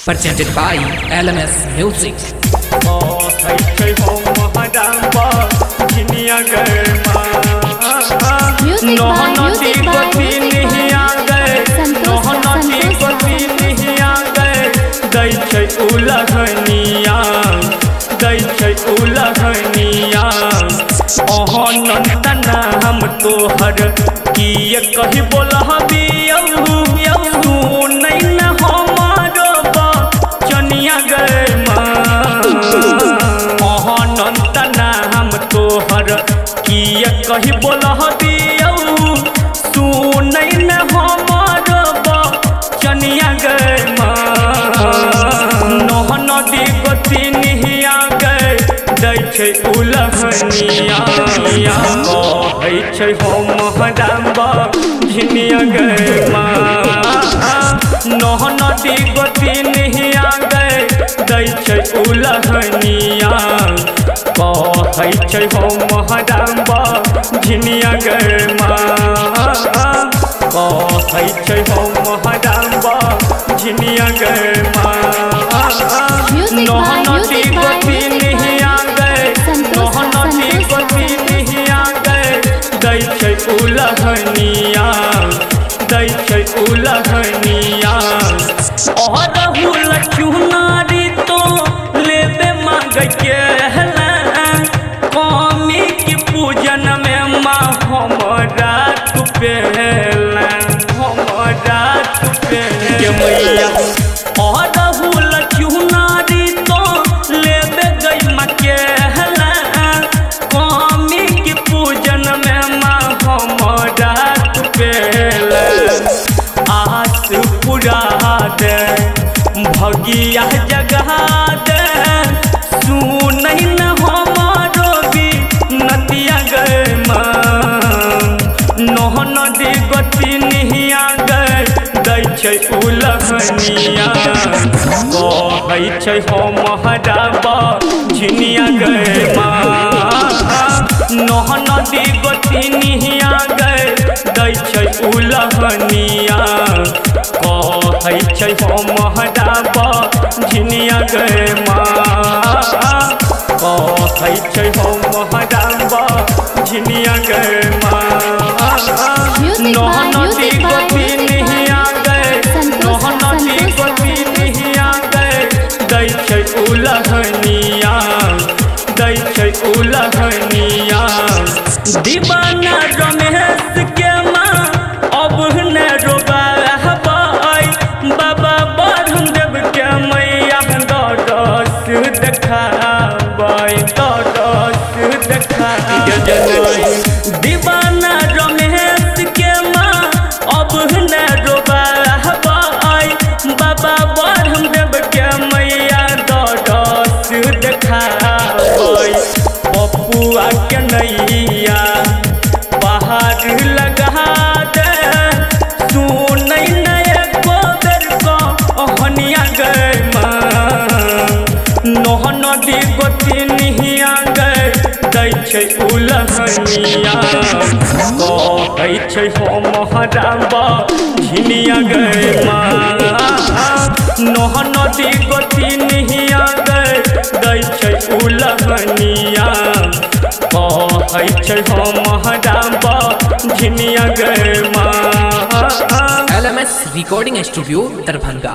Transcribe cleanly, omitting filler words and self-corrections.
Presented by LMS Music. हम तोहर किए कही बोला नहीं न हमारो चनिया गए नंतना हम तोहर किए कही बोला नहीं न हमारो चनिया गए नदी गति निहिया गए दै छै उलहनिया कहै हम रामबा झिनिया गए नदी गति निहिया गए दै छै उलहनिया कहै हम रामबा झिनिया गए कहै हम रामबा झिनिया गए नदी गति निहिया गए नदी गति निहिया गए दै छै उलहनिया दै छै उलहनिया और हुल चुनारी तो लेबे मांगे के कमी की पूजन में माँ हमरा तुपेला हमरा तुपेला मैया और हुल चुनारी तो लेबे गई माँ के कमी की पूजन में माँ हमरा तुपेला आस पुरा दे भगिया जगह दे सुनई न हमारो भी नदिया गए नदी गति निहिया गए दै छै उलहनिया कहै छै हम रामबा झिनिया गए नदी गति निहिया गए दै छै उलहनिया कहै छै हम रामबा झिनिया गए कहै छै हम रामबा झिनिया गए नदी गति निहिया गए नदी गति निहिया गए दै छै उलहनिया दै छै उलहनिया दीवाना रमेश के माँ अब न रोबा बाबा बढ़न देव के मैया दरस देखाबै दरस देखाबै दीवाना रमेश के माँ अब न रोबा बाबा बढ़न देव के मैया दरस देखाबै पपुआ के नैया पहाड़ लगा दे सुनै नया गोबर हनिया गए नदी गति निहिया गए दै छै उलहनिया कहै छै हम रामबा झिनिया गए नदी गति निहिया गए दै छै उलहनिया कहै छै हम रामबा झिनिया गए LMS Recording Studio, Darbhanga.